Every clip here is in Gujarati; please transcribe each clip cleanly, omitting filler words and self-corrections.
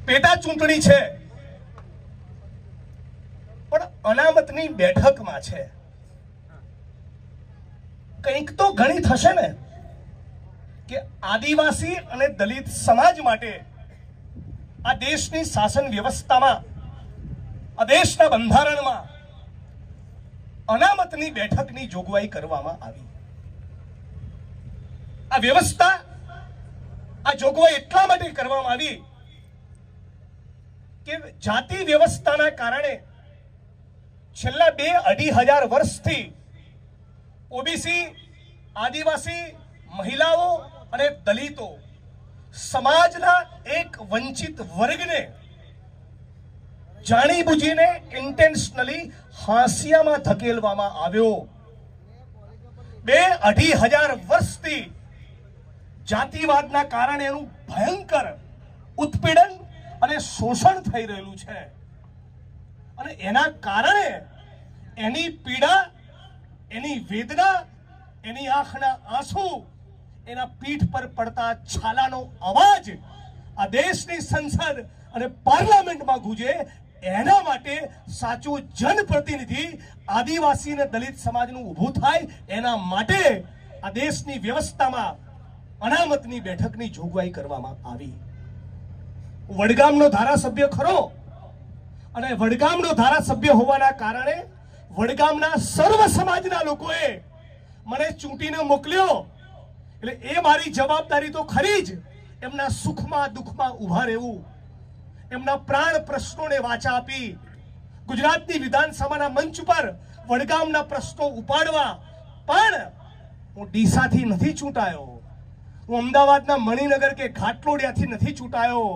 પેટા ચૂંટણી છે, પણ અનામતની બેઠકમાં છે. કંઈક તો ઘણી થશે ને કે આદિવાસી અને દલિત સમાજ માટે આ દેશની શાસન વ્યવસ્થામાં, આ દેશના બંધારણમાં અનામતની બેઠકની જોગવાઈ કરવામાં આવી. આ વ્યવસ્થા, આ જોગવાઈ એટલા માટે કરવામાં આવી કે જાતિ વ્યવસ્થાના કારણે છેલ્લા 2-2.5 વર્ષથી ઓબીસી, આદિવાસી, મહિલાઓ અને દલિતો સમાજના એક વંચિત વર્ગને જાણીબુજીને ઇન્ટેન્શનલી હાંસિયામાં ધકેલવામાં આવ્યો. 2-2.5 વર્ષથી જાતિવાદના કારણે એનું ભયંકર ઉત્પીડન અને શોષણ થઈ રહેલું છે. અને એના કારણે એની પીડા, એની વેદના, એની આંખના આંસુ, એના પીઠ પર પડતા છાલાનો અવાજ આ દેશની સંસદ અને પાર્લામેન્ટમાં ગુંજે, એના માટે સાચું જનપ્રતિનિધિ આદિવાસી અને દલિત સમાજનું ઊભું થાય, એના માટે આ દેશની વ્યવસ્થામાં અનામતની બેઠકની જોગવાઈ કરવામાં આવી. વડગામનો ધારાસભ્ય ખરો, અને વડગામનો ધારાસભ્ય હોવાના કારણે વડગામના સર્વ સમાજના લોકોએ મને ચૂંટીને મોકલ્યો. એટલે એ મારી જવાબદારી તો ખરી જ, એમના સુખમાં દુઃખમાં ઊભા રહેવું, એમના પ્રાણ પ્રશ્નોને વાચા આપી, ગુજરાતની વિધાનસભાના મંચ પર વડગામના પ્રશ્નો ઉપાડવા. પણ હું ડીસાથી નથી ચૂંટાયો, હું અમદાવાદના મણિનગર કે ઘાટલોડિયાથી નથી ચૂંટાયો,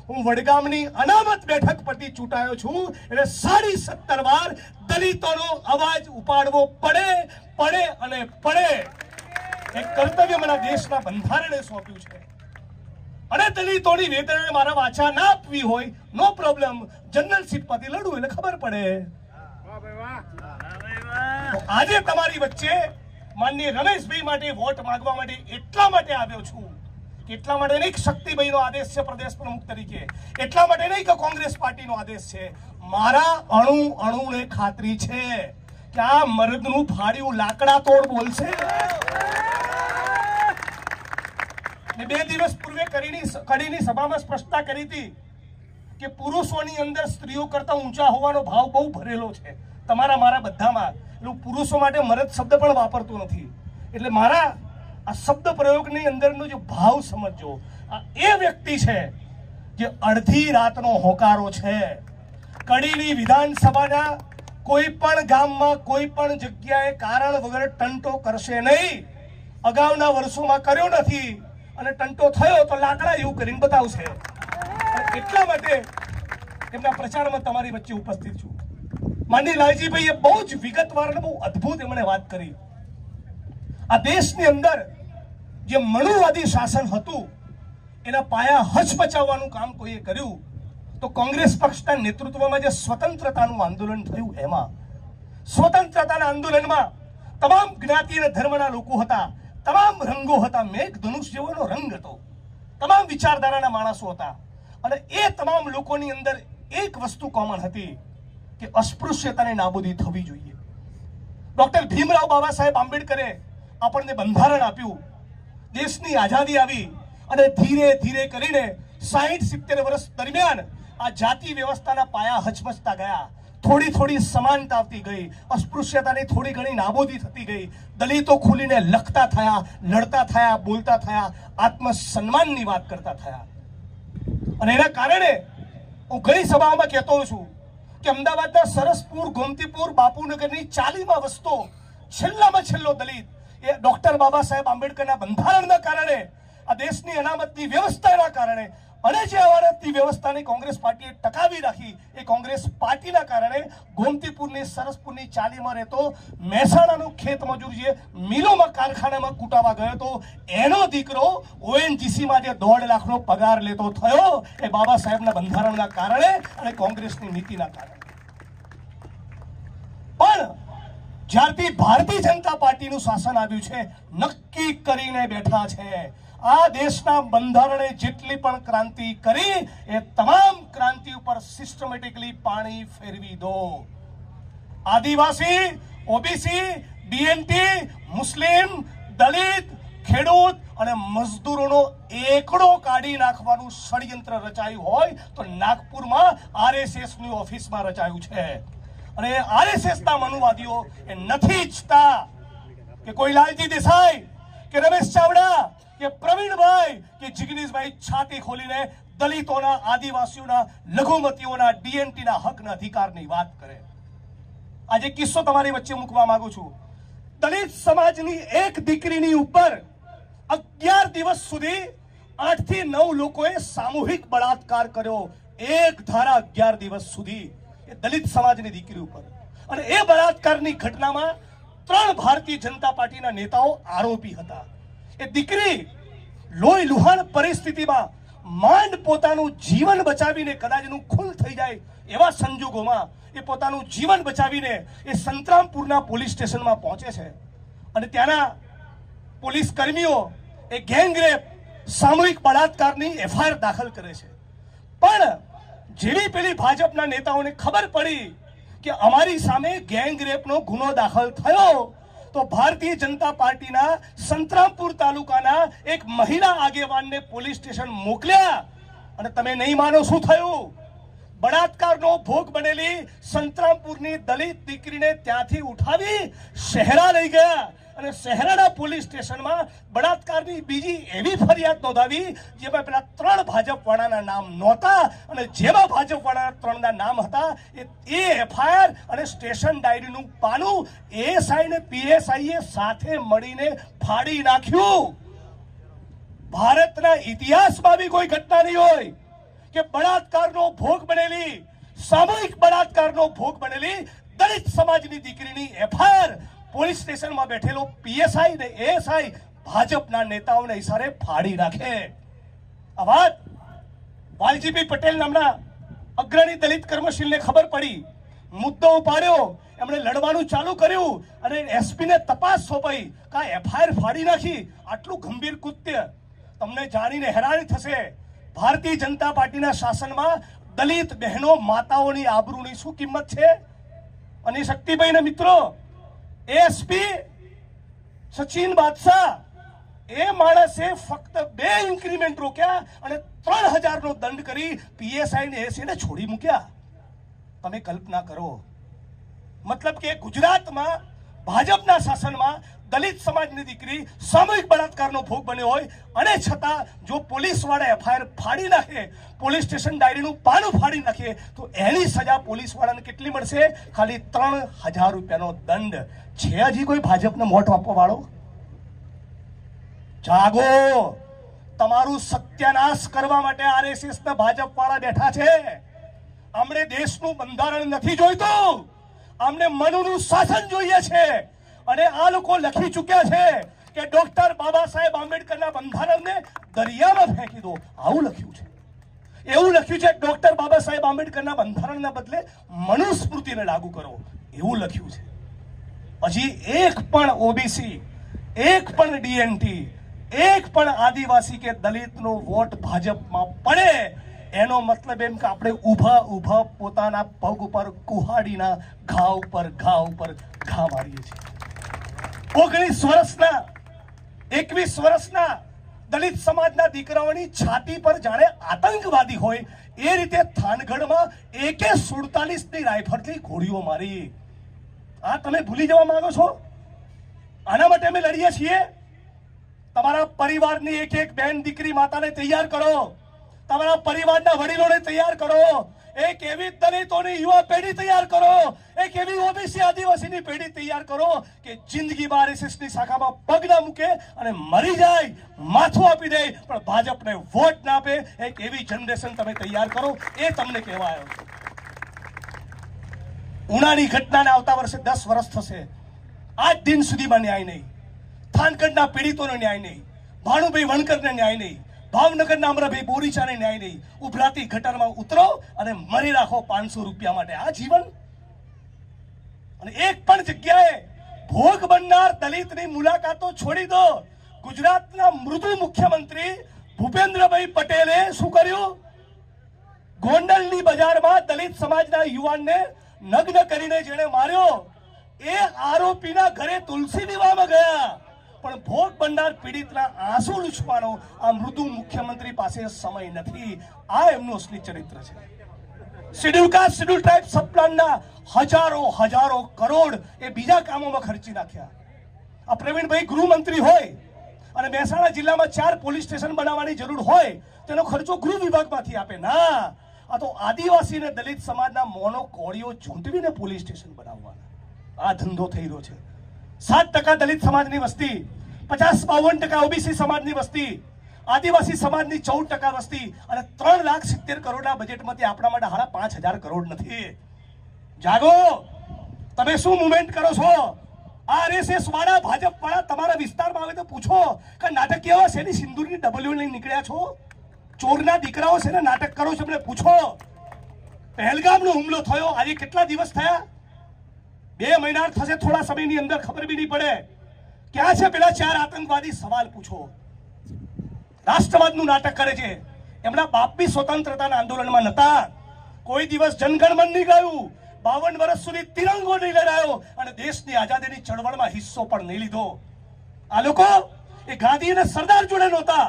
હું વડગામની અનામત બેઠક પરથી ચૂંટાયો છું. એટલે 17.5 વાર દલિતોનો અવાજ ઉપાડવો પડે અને પડે. એક કર્તવ્ય મને દેશના બંધારણે સોંપ્યું છે. અને દલિતોની વેદનાને મારા વાચા ના આપવી હોય, નો પ્રોબ્લેમ, જનરલ સીટ પરથી લડવું એટલે ખબર પડે. આજે તમારી વચ્ચે માનનીય રમેશભાઈ માટે વોટ માંગવા માટે એટલા માટે આવ્યો છું, એટલા માટે નહીં શક્તિભાઈનો આદેશ છે પ્રદેશ પ્રમુખ તરીકે, એટલા માટે નહીં કે કોંગ્રેસ પાર્ટીનો આદેશ છે. મારા અણુને ખાતરી છે કે આ મર્દનું ફાડ્યું લાકડા તોડ બોલશે. 2 દિવસ પૂર્વે કડીની સભામાં સ્પષ્ટતા કરી હતી કે પુરુષોની અંદર સ્ત્રીઓ કરતા ઊંચા હોવાનો ભાવ બહુ ભરેલો છે તમારા મારા બધામાં. એટલે પુરુષો માટે મર્દ શબ્દ પણ વાપરતો નથી. એટલે મારા આ શબ્દ પ્રયોગની અંદરનો જે ભાવ સમજો. આ એ વ્યક્તિ છે જે અડધી રાતનો હોકારો છે. કડીની વિધાનસભાના કોઈ પણ ગામમાં, કોઈ પણ જગ્યાએ કારણ વગર ટંટો કરશે નહીં. અગાઉના વર્ષોમાં કર્યો નથી, અને ટંટો થયો તો લાકડા એવું કરીને બતાવશે. એટલા માટે એમના પ્રચારમાં તમારી વચ્ચે ઉપસ્થિત છું. માનની લાલજીભાઈએ બહુ જ વિગતવાર અને બહુ અદ્ભુત એમણે વાત કરી. આ દેશની અંદર જે મનુવાદી શાસન હતું એના પાયા હચમચાવવાનું કામ કોઈએ કર્યું તો કોંગ્રેસ પક્ષના નેતૃત્વમાં જે સ્વતંત્રતાનું આંદોલન થયું, એમાં સ્વતંત્રતાના આંદોલનમાં તમામ જ્ઞાતિ અને ધર્મના લોકો હતા, તમામ રંગો હતા, મેઘધનુષ જેવો રંગ હતો, તમામ વિચારધારાના માણસો હતા. અને એ તમામ લોકોની અંદર એક વસ્તુ કોમન હતી કે અસ્પૃશ્યતાની નાબૂદી થવી જોઈએ. ડોક્ટર ભીમરાવ બાબા સાહેબ આંબેડકરે આપણને બંધારણ આપ્યું, દેશની આઝાદી આવી, અને ધીરે ધીરે કરીને 60-70 વર્ષ દરમિયાન આ જાતિ વ્યવસ્થાના પાયા હચમચતા ગયા. થોડી થોડી સમાનતા આવતી ગઈ, અસ્પૃશ્યતાની થોડી ઘણી નાબૂદી થતી ગઈ, દલિતો ખુલીને લખતા થયા, લડતા થયા, બોલતા થયા, આત્મસન્માનની વાત કરતા થયા. અને એના કારણે હું ઘણી સભાઓમાં કહેતો છું કે અમદાવાદના સરસપુર, ગોમતીપુર, બાપુનગરની 40માં વસ્તો છેલ્લામાં છેલ્લો દલિત એ ડોક્ટર બાબા સાહેબ આંબેડકરના બંધારણના કારણે, આ દેશની અનામતની વ્યવસ્થાના કારણે, અને જે અનામતની વ્યવસ્થાની કોંગ્રેસ પાર્ટીએ ટકાવી રાખી એ કોંગ્રેસ પાર્ટીના કારણે ગોમતીપુરની, સરસપુરની 40માં રહેતો મહેસાણાનો ખેત મજૂર જે મિલોમાં, કારખાનામાં કૂટાવા ગયો હતો, એનો દીકરો ઓએનજીસીમાં જે 1.5 લાખનો પગાર લેતો થયો એ બાબા સાહેબના બંધારણના કારણે અને કોંગ્રેસની નીતિના કારણે. પણ જ્યારથી ભારતીય જનતા પાર્ટીનું શાસન આવ્યું છે, નક્કી કરીને બેઠા છે આ દેશના બંધારણે જેટલી પણ ક્રાંતિ કરી એ તમામ શાંતિ ઉપર સિસ્ટમેટિકલી પાણી ફેરવી દો. આદિવાસી, ઓબીસી, બીએનટી, મુસ્લિમ, દલિત, ખેડૂત અને મજદૂરોનો એકડો કાઢી નાખવાનું ષડયંત્ર રચાયું હોય તો નાગપુરમાં આરએસએસ ની ઓફિસમાં રચાયું છે. અને આરએસએસ ના મનુવાદીઓ એ નથી ઈચ્છતા કે કોઈ લાલજી દેસાઈ કે રમેશ ચાવડા કે પ્રવીણભાઈ કે જિગ્નેશભાઈ છાતી ખોલીને દલિતોના, આદિવાસીઓના, લઘુમતીઓના, ડીએનટીના હકના અધિકારની વાત કરે. આજે કિસ્સો તમારી વચ્ચે મૂકવા માંગુ છું. દલિત સમાજની એક દીકરીની ઉપર 11 દિવસ સુધી 8 થી 9 લોકોએ સામૂહિક બળાત્કાર કર્યો. એક ધારા 11 દિવસ સુધી એ દલિત સમાજની દીકરી ઉપર. અને એ બળાત્કારની ઘટનામાં 3 ભારતીય જનતા પાર્ટીના નેતાઓ આરોપી હતા. એ દીકરી લોહી લુહાણ પરિસ્થિતિમાં માંડ પોતાનું જીવન બચાવીને, કદાચ એનું ખૂન થઈ જાય એવા સંજોગોમાં એ પોતાનું જીવન બચાવીને એ સંતરામપુરના પોલીસ સ્ટેશનમાં પહોંચે છે. અને ત્યાંના પોલીસ કર્મીઓ એ ગેંગરેપ, સામૂહિક બળાત્કારની એફઆઈઆર દાખલ કરે છે. પણ જેવી પેલી ભાજપના નેતાઓને ખબર પડી કે અમારી સામે ગેંગરેપનો ગુનો દાખલ થયો, તો ભારતીય જનતા પાર્ટીના સંતરામપુર તાલુકાના એક મહિલા આગેવાનને પોલીસ સ્ટેશન મોકલ્યા. અને તમે નહીં માનો શું થયું. બળાત્કારનો ભોગ બનેલી સંતરામપુરની દલિત દીકરીને ત્યાંથી ઉઠાવી શહેરા લઈ ગયા અને શહેરાના પોલીસ સ્ટેશનમાં બળાત્કારની બીજી એવી ફરિયાદ નોંધાવી જેમાં પેલા 3 ભાજપવાળાના નામ નહોતા. અને જેમાં ભાજપવાળાના 3ના નામ હતા એ એફઆઈઆર અને સ્ટેશન ડાયરીનું પાનું એએસઆઈ ને પીએસઆઈએ સાથે મળીને ફાડી નાખ્યું. ભારતના ઇતિહાસમાં બી કોઈ ઘટના નહીં હોય કે બળાત્કારનો ભોગ બનેલી, સામૂહિક બળાત્કારનો ભોગ બનેલી દલિત સમાજની દીકરીની એફઆઈઆર પોલીસ સ્ટેશનમાં બેઠેલો પીએસઆઈ ને એએસઆઈ ભાજપના નેતાઓને ઇશારે ફાડી નાખે. આ વાત વાલજીભાઈ પટેલ નામના અગ્રણી દલિત કર્મશીલને ખબર પડી, મુદ્દો ઉપાડ્યો, એમણે લડવાનું ચાલુ કર્યું અને એસપીને તપાસ સોંપાઈ. કા એફઆઈઆર ફાડી નાખી. આટલું ગંભીર કૃત્ય તમને જાણીને હેરાની થશે. ભારતીય જનતા પાર્ટીના શાસનમાં દલિત બહેનો, માતાઓની આબરૂની શું કિંમત છે. અને શક્તિભાઈ મિત્રો, એસપી સચિન બાદશાહ એ માણસે ફક્ત 2 ઇન્ક્રીમેન્ટ રોક્યા અને 3000 નો દંડ કરી પીએસઆઈ ને એસી ને છોડી મૂક્યા. તમે કલ્પના કરો. મતલબ કે ગુજરાતમાં ભાજપના શાસનમાં દલિત સમાજની દીકરી સામૂહિક બળાત્કારનો ભોગ બન્યો હોય અને છતાં જો પોલીસ વાળા એફઆઈઆર ફાડી નાખે, પોલીસ સ્ટેશન ડાયરીનું પાનું ફાડી નાખે, તો એની સજા પોલીસ વાળાને કેટલી મળશે? ખાલી 3000 રૂપિયાનો દંડ. છે હજી કોઈ ભાજપને મોટ આપવા વાળો? જાગો. તમારું સત્યાનાશ કરવા માટે આરએસએસ ના ભાજપ વાળા બેઠા છે. અમને દેશનું બંધારણ નથી જોઈતું, અમને મનુનું શાસન જોઈએ છે. અને આ લોકો લખી ચૂક્યા છે કે ડોક્ટર બાબા સાહેબ આંબેડકરના બંધારણને દરિયામાં ફેંકી દો. આવું લખ્યું છે. એવું લખ્યું છે ડોક્ટર બાબા સાહેબ આંબેડકરના બંધારણના બદલે મનુસ્મૃતિને લાગુ કરો, એવું લખ્યું છે. હજી એક પણ ઓબીસી, એક પણ ડીએનટી, એક પણ આદિવાસી કે દલિતનો વોટ ભાજપમાં પડે એનો મતલબ એમ કે આપણે ઊભા ઊભા પોતાના પગ ઉપર કુહાડીના ઘા ઉપર ઘા મારીએ છીએ. 19 વર્ષના 21 વર્ષના દલિત સમાજના દીકરાઓની છાતી પર જાણે આતંકવાદી હોય એ રીતે થાનગઢમાં AK-47 ની રાઇફલથી ગોળીઓ મારી. આ તમે ભૂલી જવા માંગો છો? આના માટે અમે લડીએ છીએ. તમારા પરિવારની એક બેન દીકરી માતાને તૈયાર કરો, તમારા પરિવારના વડીલોને તૈયાર કરો, એક એવી દલિતોની યુવા પેઢી તૈયાર કરો, એક એવી ઓબીસી આદિવાસીની પેઢી તૈયાર કરો કે જિંદગીમાં આરએસએસની શાખામાં પગ ના મૂકે અને મરી જાય, માથું આપી દે પણ ભાજપને વોટ ના આપે. એક એવી જનરેશન તમે તૈયાર કરો, એ તમને કહેવા આવ્યો છું. ઉનાની ઘટનાને આવતા વર્ષે 10 વર્ષ થશે. આજ દિન સુધીમાં ન્યાય નહીં. થાનગઢના પીડિતોને ન્યાય નહીં, ભાણુભાઈ વણકરને ન્યાય નહીં, ભાવનગરના અમરાભાઈ બોરીચાને ન્યાય નહીં. ઉભરાતી ગટરમાં ઉતરો અને મરી રાખો 500 રૂપિયા માટે. આ જીવન? અને એક પણ જગ્યાએ ભોગ બનનાર દલિતની મુલાકાતો છોડી દો. ગુજરાતના મૃદુ મુખ્યમંત્રી ભૂપેન્દ્રભાઈ પટેલે શું કર્યું? ગોંડલની બજારમાં દલિત સમાજના યુવાનને નગ્ન કરીને જેણે માર્યો એ આરોપીના ઘરે તુલસી વિવાહમાં ગયા, પણ ભોગ બનનાર પીડિતના આંસુ લૂછવાનો આ મૃદુ મુખ્યમંત્રી પાસે સમય નથી. આ એમનું અસલી ચરિત્ર છે. શેડ્યુલ કાસ્ટ શેડ્યુલ ટ્રાઇબ સબ પ્લાનના હજારો કરોડ એ બીજા કામોમાં ખર્ચી નાખ્યા. આ પ્રવીણભાઈ ગૃહમંત્રી હોય અને મહેસાણા જિલ્લામાં 4 પોલીસ સ્ટેશન બનાવવાની જરૂર હોય તેનો ખર્ચો ગૃહ વિભાગમાંથી આપે. ના, આ તો આદિવાસી અને દલિત સમાજના મોનો કોળીઓ ઝૂંટવીને પોલીસ સ્ટેશન બનાવવાના આ ધંધો થઈ રહ્યો છે. 7% દલિત સમાજની વસ્તી, 50-52% ઓબીસી સમાજની વસ્તી, આદિવાસી સમાજની 14% વસ્તી અને 3,70,000 કરોડના બજેટમાંથી આપણા માટે હાડા 5,000 કરોડ નથી. જાગો, તમે શું મુવમેન્ટ કરો છો? આરએસએસ વાળા, ભાજપ વાળા તમારા વિસ્તારમાં આવે તો પૂછો કે નાટક કેવા છે? સિંદૂરની ડબલ્યુ લઈને નીકળ્યા છો? ચોરના દીકરાઓ છે ને નાટક કરો છો? એમને પૂછો. પહેલગામનો હુમલો થયો, આજે કેટલા દિવસ થયા? 2 મહિના થશે, થોડા સમયની અંદર ખબર બી નહીં પડે. ક્યાં છે પેલા 4 આતંકવાદી? સવાલ પૂછો. રાષ્ટ્રવાદનું નાટક કરે છે. એમના બાપ બી સ્વતંત્રતાના આંદોલનમાં નતા. કોઈ દિવસ જનગણમન નહીં ગાયું, 52 વર્ષ સુધી તિરંગો નહીં લહેરાયો અને દેશની આઝાદીની ચળવળમાં હિસ્સો પણ નહીં લીધો. આ લોકો એ ગાંધી અને સરદાર જોડે નહોતા,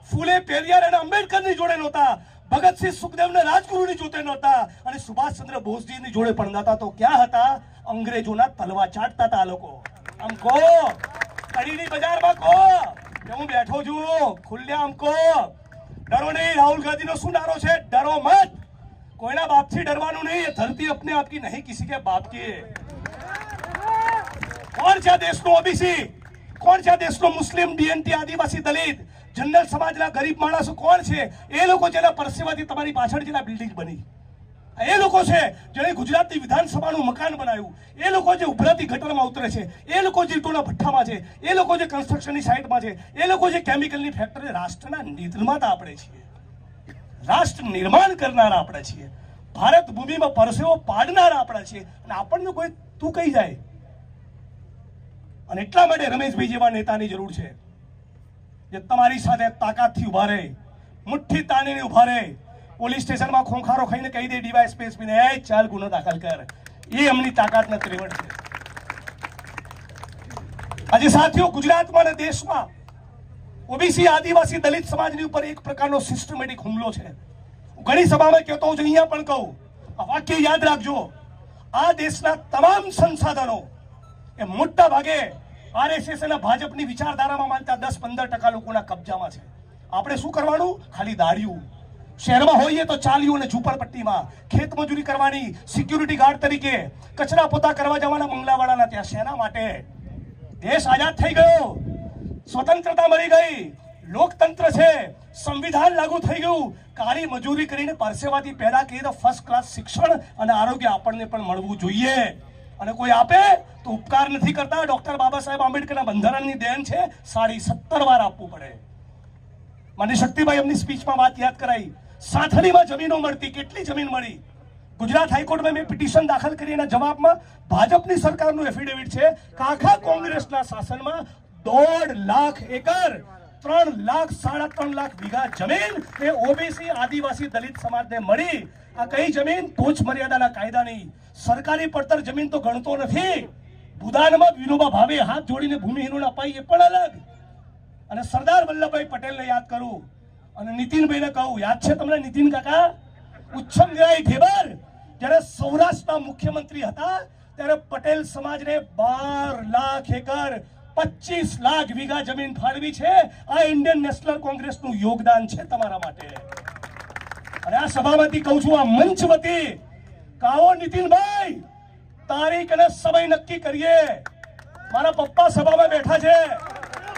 ફૂલે પેરિયાર અને આંબેડકરની જોડે નહોતા, ભગતસિંહ સુખદેવને રાજગુરુની જોડે નહોતા અને સુભાષચંદ્ર બોઝજીની જોડે પણ નહોતા. તો ક્યાં હતા? અંગ્રેજોના તલવા ચાટતા હતા આ લોકો. આમ કહો, કડીની બજારમાં કહો કે હું બેઠો છું, ખુલ્લેઆમ કહો. ડરો નહીં. રાહુલ ગાંધીનો શું નારો છે? ડરો મત. કોઈના બાપથી ડરવાનું નહીં. ये धरती अपने आप की नहीं, किसी के बाप की है. કોણ છે દેશનો ઓબીસી? કોણ છે દેશનો મુસ્લિમ, ડીએનટી, આદિવાસી, દલિત, જનરલ સમાજના ગરીબ માણસો કોણ છે? એ લોકો જેના પરસેવાથી તમારી પાછળ જેના બિલ્ડિંગ બની, એ લોકો છે જેણે ગુજરાતની વિધાનસભાનું મકાન બનાવ્યું, એ લોકો જે ઉભરાતી ગટરમાં ઉતરે છે, એ લોકો જે ટોના ભઠ્ઠામાં છે, એ લોકો જે કન્સ્ટ્રક્શનની સાઇટમાં છે, એ લોકો જે કેમિકલની ફેક્ટરી. રાષ્ટ્રના નિર્માતા આપણે છીએ, રાષ્ટ્ર નિર્માણ કરનારા આપણે છીએ, ભારત ભૂમિમાં પરસેવો પાડનારા આપણે છીએ. અને આપણને કોઈ તું કહી જાય. અને એટલા માટે રમેશભાઈ જેવા નેતાની જરૂર છે જે તમારી સાથે તાકાતથી ઉભા રહે, મુઠ્ઠી તાણીને ઉભા રહે. પોલીસ સ્ટેશનમાં ખોંખારો ખાઈને કહી દે ડીવાયએસપીને, એ ચાલ ગુનો દાખલ કર. એ એમની તાકાતના ત્રેવડ છે. આજે સાથીઓ, ગુજરાતમાં અને દેશમાં ઓબીસી, આદિવાસી, દલિત સમાજની ઉપર એક પ્રકારનો સિસ્ટમેટિક હુમલો છે. હું ઘણી સભામાં કહેતો હોઉં છું, અહીંયા પણ કહું, આ વાક્ય યાદ રાખજો. આ દેશના તમામ સંસાધનો એ મોટા ભાગે આરએસએસ અને ભાજપની વિચારધારામાં માનતા 10-15% લોકોના કબજામાં છે. આપણે શું કરવાનું? ખાલી દાળિયું. શહેરમાં હોઈએ તો ચાલ્યું અને ઝૂંપડપટ્ટીમાં ખેતમજૂરી કરવાની, સિક્યુરિટી ગાર્ડ તરીકે કચરા પોતા કરવા જવાના મંગલાવાળાના ત્યાં. શેના માટે? દેશ આઝાદ થઈ ગયો, સ્વતંત્રતા મળી ગઈ, લોકતંત્ર છે, સંવિધાન લાગુ થઈ ગયું. કાળી મજૂરી કરીને પરસેવાથી પેદા કરી તો ફર્સ્ટ ક્લાસ શિક્ષણ અને આરોગ્ય આપણને પણ મળવું જોઈએ. અને કોઈ આપે તો ઉપકાર નથી કરતા. ડોક્ટર બાબા સાહેબ આંબેડકરના બંધારણની દેન છે, 17.5 વાર આપવું પડે. મને શક્તિભાઈ એમની સ્પીચમાં વાત યાદ કરાઈ. સાથળીમાં જમીનો મળતી, કેટલી જમીન મળી? ગુજરાત હાઈકોર્ટમાં મેં પિટિશન દાખલ કરી, એના જવાબમાં ભાજપની સરકારનું એફિડેવિટ છે કે આખા કોંગ્રેસના શાસનમાં 1.5 લાખ એકર, 3 લાખ 3.5 લાખ વીઘા જમીન એ ઓબીસી, આદિવાસી, દલિત સમાજને મળી. આ કઈ જમીન? ટોચ મર્યાદાના કાયદાની સરકારી પડતર જમીન તો ગણતો નથી. ભૂદાનમાં વિનોબા ભાવે હાથ જોડીને ભૂમિહીનોને અપાઈ, એ પણ અલગ. અને સરદાર વલ્લભભાઈ પટેલને યાદ કરું અને નીતિનભાઈને કહું, યાદ છે તમને નીતિન કાકા? ઉચ્છંગરાય ઢેબર જ્યારે સૌરાષ્ટ્રના મુખ્યમંત્રી હતા ત્યારે પટેલ સમાજને 12 લાખ એકર, 25 લાખ વીઘા જમીન ફાળવી છે. આ ઇન્ડિયન નેશનલ કોંગ્રેસનું યોગદાન છે તમારા માટે. અને આ સભામાંથી કહું છું, આ મંચ વતી કાઓ નીતિનભાઈ, તારીખ અને સમય નક્કી કરીએ. મારા પપ્પા સભામાં બેઠા છે,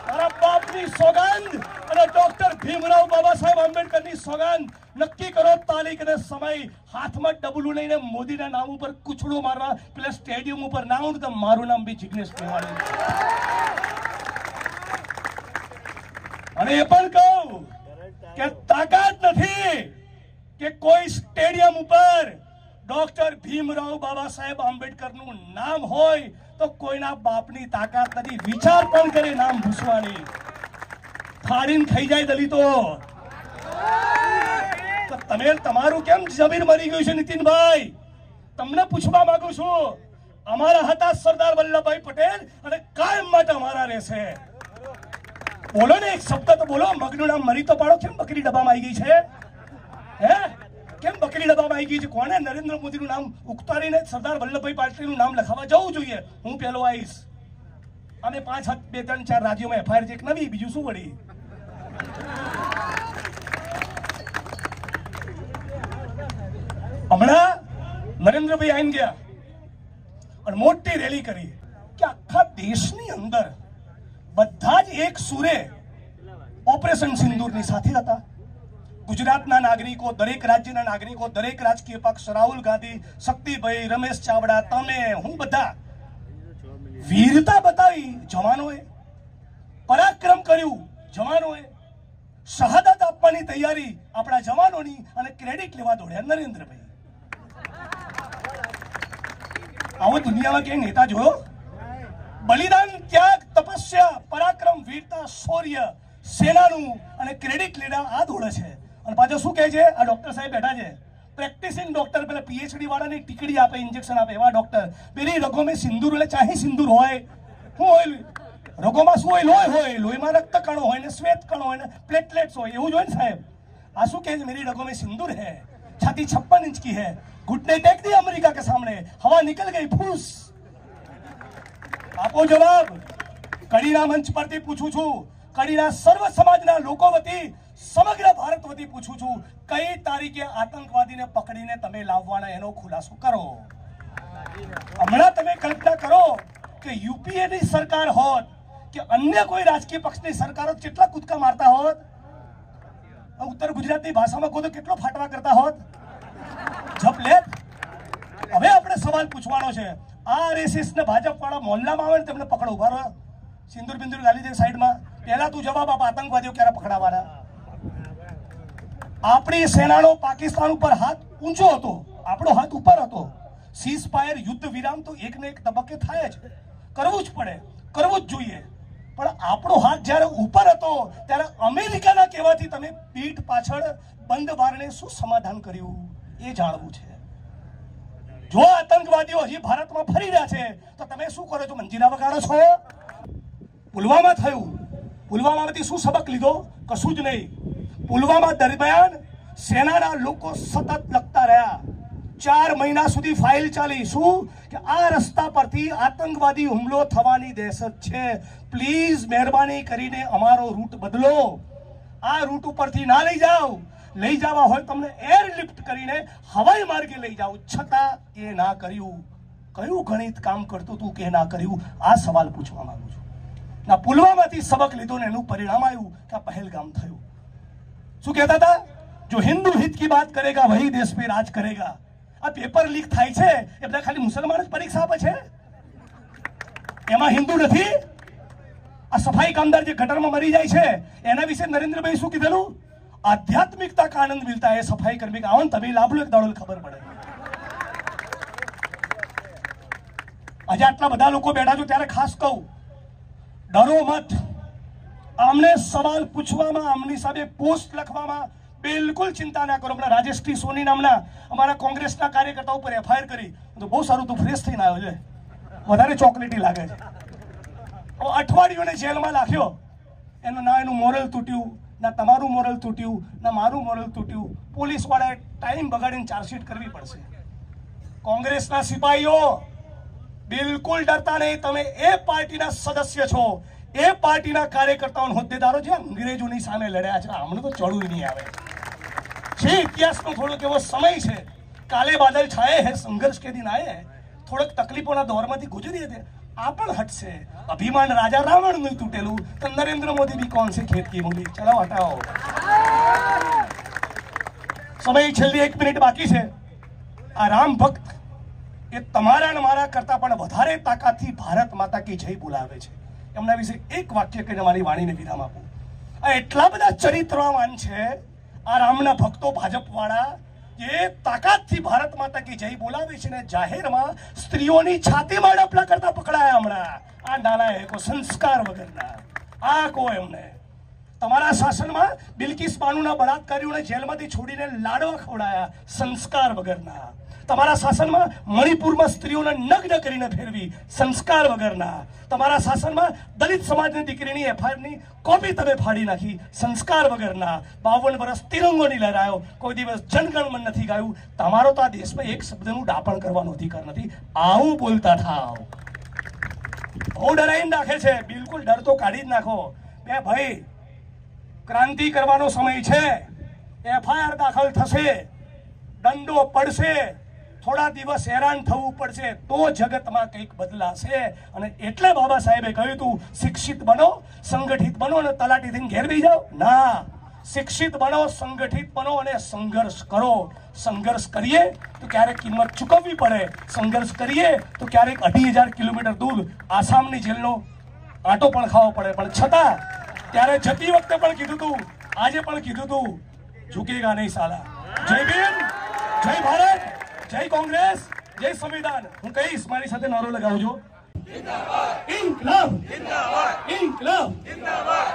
મારા બાપની સોગંદ અને ડોક્ટર ભીમરાવ બાબા સાહેબ આંબેડકરની સોગંદ નક્કી કરો તારીખ અને સમય. હાથમાં ડબલું લઈને મોદીના નામ ઉપર કૂચડો મારવા પેલા સ્ટેડિયમ ઉપર ના આવું તો મારું નામ બી જિગ્નેશ મેવાણી. અને એ પણ કહું કે તાકાત નથી કે કોઈ સ્ટેડિયમ ઉપર ડોક્ટર ભીમરાવ બાબા સાહેબ આંબેડકરનું નામ હોય તો કોઈના બાપની તાકાત નથી વિચાર પણ કરે નામ ભૂસવાની. ફાડીને ખાઈ જાય દલિતો. તમે તમારું કેમ જમીર મરી ગયું છે નીતિનભાઈ? તમને પૂછવા માંગુ છું. અમારા હતા સરદાર વલ્લભભાઈ પટેલ અને કાયમ માટે અમારા રહેશે. બોલો ને, એક શબ્દ તો બોલો. મગનું નામ મરી તો પાડો. કેમ બકરી ડબ્બામાં આવી ગઈ છે? હે, કેમ બકરી ડબ્બામાં આવી ગઈ છે? કોને નરેન્દ્ર મોદીનું નામ ઉતારીને સરદાર વલ્લભભાઈ પટેલનું નામ લખાવવા જવું જોઈએ? હું પેલો આવીશ. અમે 5, 2, 3, 4 રાજ્યોમાં એફઆઈઆર છે એક નવી, બીજું શું વળી? હમણાં નરેન્દ્રભાઈ આવીને ગયા અને મોટી રેલી કરી કે આખા દેશની અંદર બધા જ એક સુરે ઓપરેશન સિંદૂરની સાથે હતા. ગુજરાતના નાગરિકો, દરેક રાજ્યના નાગરિકો, દરેક રાજકીય પક્ષ, રાહુલ ગાંધી, શક્તિભાઈ, રમેશ ચાવડા, તમે, હું, બધા વીરતા બતાવી જવાનોએ, પરાક્રમ કર્યું જવાનોએ, શહાદત આપવાની તૈયારી આપણા જવાનોની, અને ક્રેડિટ લેવા દોડ્યા નરેન્દ્રભાઈ. આવો દુનિયામાં ક્યાંય નેતા જોયો? બલિદાન, ત્યાગ, તપસ્યા, પરાક્રમ, વીરતા, શૌર્ય, સેનાનું અને ક્રેડિટ લેના આ દોડે છે. અને પાછો શું કહે છે? આ ડોક્ટર સાહેબ બેઠા છે, પ્રેક્ટિસિંગ ડોક્ટર, પેલા પીએચડી વાળાની ટીકડી આપે, ઇન્જેક્શન આપે એવા ડોક્ટર. પેલી રગોમાં સિંદૂર, એટલે ચાહે સિંદૂર હોય, શું હોય રગોમાં? શું હોય? લોહી હોય. લોહીમાં રક્ત કણો હોય ને શ્વેત કણો હોય ને પ્લેટલેટ્સ હોય, એવું જ હોય ને સાહેબ. આ શું કહે છે? मेरी रगों में सिंदूर है, छाती 56 इंच की है, घुटने टेक दिए अमेरिका के सामने, हवा निकल गई फूस. આપો જવાબ. કડીના મંચ પરથી પૂછું છું, કડીના સર્વ સમાજના લોકો વતી, સમગ્ર ભારત વતી પૂછું છું, કઈ તારીખે આતંકવાદીને પકડીને તમે લાવવાના એનો ખુલાસો કરો. હમણાં તમે કલ્પના કરો કે યુપીએની સરકાર હોત કે અન્ય કોઈ રાજકીય પક્ષની સરકાર હોત, કેટલા કૂદકા મારતા હોત? ઉત્તર ગુજરાતની ભાષામાં કોઈ કેટલો ફાટવા કરતા હોત? જપ લે. હવે આપણે સવાલ પૂછવાનો છે. આરએસએસ ને ભાજપ વાળા મોહલ્લામાં આવે ને તેમને પકડો, ઉભા રહો, સિંદૂર બિંદુર ગાલી દે સાઈડમાં. પહેલા તું જવાબ આપ, આતંકવાદીઓ ક્યારે પકડાવાના? આપણી સેનાનો પાકિસ્તાન ઉપર હાથ ઊંચો હતો, આપણો હાથ ઉપર હતો. સીઝ ફાયર, યુદ્ધ વિરામ તો એક ને એક તબક્કે થાય જ, કરવું જ પડે, કરવું જ જોઈએ. પણ આપણો હાથ જ્યારે ઉપર હતો ત્યારે અમેરિકાના કહેવાથી તમે પીઠ પાછળ બંધ બારણે શું સમાધાન કર્યું એ જાણવું છે. જો આતંકવાદીઓ હજી ભારતમાં ફરી રહ્યા છે તો તમે શું કરો છો? મંજીરા વગાડો છો? પુલવામા થયું, પુલવામામાંથી શું સબક લીધો? કશું જ નહીં. પુલવામા દરમિયાન સેનાના લોકો સતત લખતા રહ્યા. 4 મહિના સુધી ફાઇલ ચાલી. શું કે આ રસ્તા પરથી આતંકવાદી હુમલો થવાની દહેશત છે, પ્લીઝ મહેરબાની કરીને અમારો રૂટ બદલો, આ રૂટ ઉપરથી ના લઈ જાઓ, લઈ જવા હોય તમને એરલિફ્ટ કરીને હવાઈ માર્ગે લઈ જાઓ. છતાં એ ના કર્યું. કયું ગણિત કામ કરતું હતું કે ના કર્યું? આ સવાલ પૂછવા માંગુ છું. ના, પુલવામાથી સબક લીધો ને એનું પરિણામ આવ્યું કે આ પહેલગામ થયું. શું કહેતા હતા? જો હિન્દુ હિત की बात करेगा वही देश पे राज करेगा. આ પેપર લીક થાય છે એ બધા ખાલી મુસલમાન જ પરીક્ષા આપે છે? એમાં હિન્દુ નથી? આ સફાઈ કામદાર જે ગટરમાં મરી જાય છે એના વિશે નરેન્દ્રભાઈ શું કીધેલું? आध्यात्मिकता का आनंद मिलता है सफाई कर्मी का. आवन तभी लाभ लो, एक दाड़ो खबर પડે. આજે આટલા બધા લોકો બેઠા છો ત્યારે ખાસ કહું, ડરો મત. આમને સવાલ પૂછવામાં, આમની સામે પોસ્ટ લખવામાં બિલકુલ ચિંતા ના કરો. હમણાં રાજેશ ટી સોની નામના અમારા કોંગ્રેસના કાર્યકર્તા ઉપર એફઆઈઆર કરી, તો બહુ સારું, તું ફ્રેશ થઈને આવ્યો છે, વધારે ચોકલેટી લાગે છે. અઠવાડિયોને જેલમાં નાખ્યો, એનું ના એનું મોરલ તૂટ્યું, ના તમારું મોરલ તૂટ્યું, ના મારું મોરલ તૂટ્યું. પોલીસ વાળાએ ટાઈમ બગાડીને ચાર્જશીટ કરવી પડશે. કોંગ્રેસના સિપાહીઓ બિલકુલ ડરતા નહીં. તમે એ પાર્ટીના સદસ્ય છો, એ પાર્ટીના કાર્યકર્તાઓ, હોદ્દેદારો જે અંગ્રેજોની સામે લડ્યા છે, હમણાં તો ચડવું નહીં આવે છે. ઇતિહાસનો થોડોક એવો સમય છે, કાલે બાદલ છાયે હે, સંઘર્ષ કે દિન આયે હે. થોડોક તકલીફોના દોરમાંથી ગુજરી હતી. આ પણ હટશે. અભિમાન રાજા રાવણ નું તૂટેલું તો નરેન્દ્ર મોદી भी कौन से खेत की मूली. चलो हटाओ. સમય છેલ્લી 1 મિનિટ બાકી છે. આ રામ ભક્ત એ તમારા અને મારા કરતા પણ વધારે તાકાતથી ભારત માતા કી જય બોલાવે છે. એમના વિશે એક વાક્ય કહીને મારી વાણીને વિરામ આપું. આ એટલા બધા ચરિત્રવાન છે આ રામના ભક્તો, ભાજપ વાળા, એ તાકાતથી ભારત માતા કી જય બોલાવે છે ને જાહેરમાં સ્ત્રીઓની છાતીમાં ડપલા કરતા પકડાયા હમણાં. આ નાલાયકો, સંસ્કાર વગરના, આ કો એમને તમારા શાસનમાં બિલ્કિસ બાનુના બળાત્કારીઓને જેલમાંથી છોડીને લાડવા ખવડાયા સંસ્કાર વગરના. તમારા શાસનમાં મણિપુરમાં સ્ત્રીઓને નગ્ન કરીને ફેરવી સંસ્કાર વગરના. તમારા શાસનમાં દલિત સમાજની દીકરીની એફઆઈઆરની કોપી તમે ફાડી નાખી સંસ્કાર વગરના. 52 વર્ષ તિરંગો નહીં લહેરાયો, કોઈ દિવસ જનગણમન નથી ગાયું. તમારો તો આ દેશમાં એક શબ્દનું ડાપણ કરવાનો અધિકાર નથી. આવું બોલતા થાવ. બહુ ડરાઈને નાખે છે. બિલકુલ ડર તો કાઢી જ નાખો. બે ભાઈ, ક્રાંતિ કરવાનો સમય છે. એફઆઈઆર દાખલ થશે, દંડો પડશે, થોડા દિવસ હેરાન થવું પડશે, તો જગતમાં કંઈક બદલાશે. અને એટલે બાબા સાહેબે કહ્યું હતું, શિક્ષિત બનો, સંગઠિત બનો અને તલાટીથી ઘેર બી જાઓ. ના, શિક્ષિત બનો, સંગઠિત બનો અને સંઘર્ષ કરો. સંઘર્ષ કરીએ તો ક્યારેક કિંમત ચૂકવવી પડે. સંઘર્ષ કરીએ તો ક્યારેક 28,000 કિલોમીટર દૂર આસામની જેલનો આંટો પણ ખાવો પડે. પણ છતાં ત્યારે જતી વખતે પણ કીધું હતું, આજે પણ કીધું હતું, ઝુકેગા નહીં સાલા. જય ભીમ, જય ભારત, જય કોંગ્રેસ, જય સંવિધાન. હું કહીશ, મારી સાથે નારો લગાવજો. इंकलाब इंकलाब,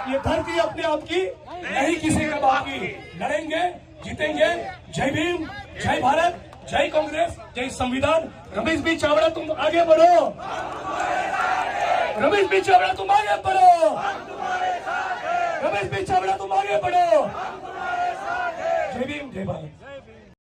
ये धरती अपने आप की नहीं, किसी का बाप की. लड़ेंगे, जीतेंगे. जय भीम, जय भारत, जय कांग्रेस, जय संविधान. रमेश भाई चावड़ा, तुम आगे बढ़ो. रमेश भाई चावड़ा, तुम आगे बढ़ो. रमेश भाई चावड़ा, तुम आगे बढ़ो. जय भीम, जय भारत.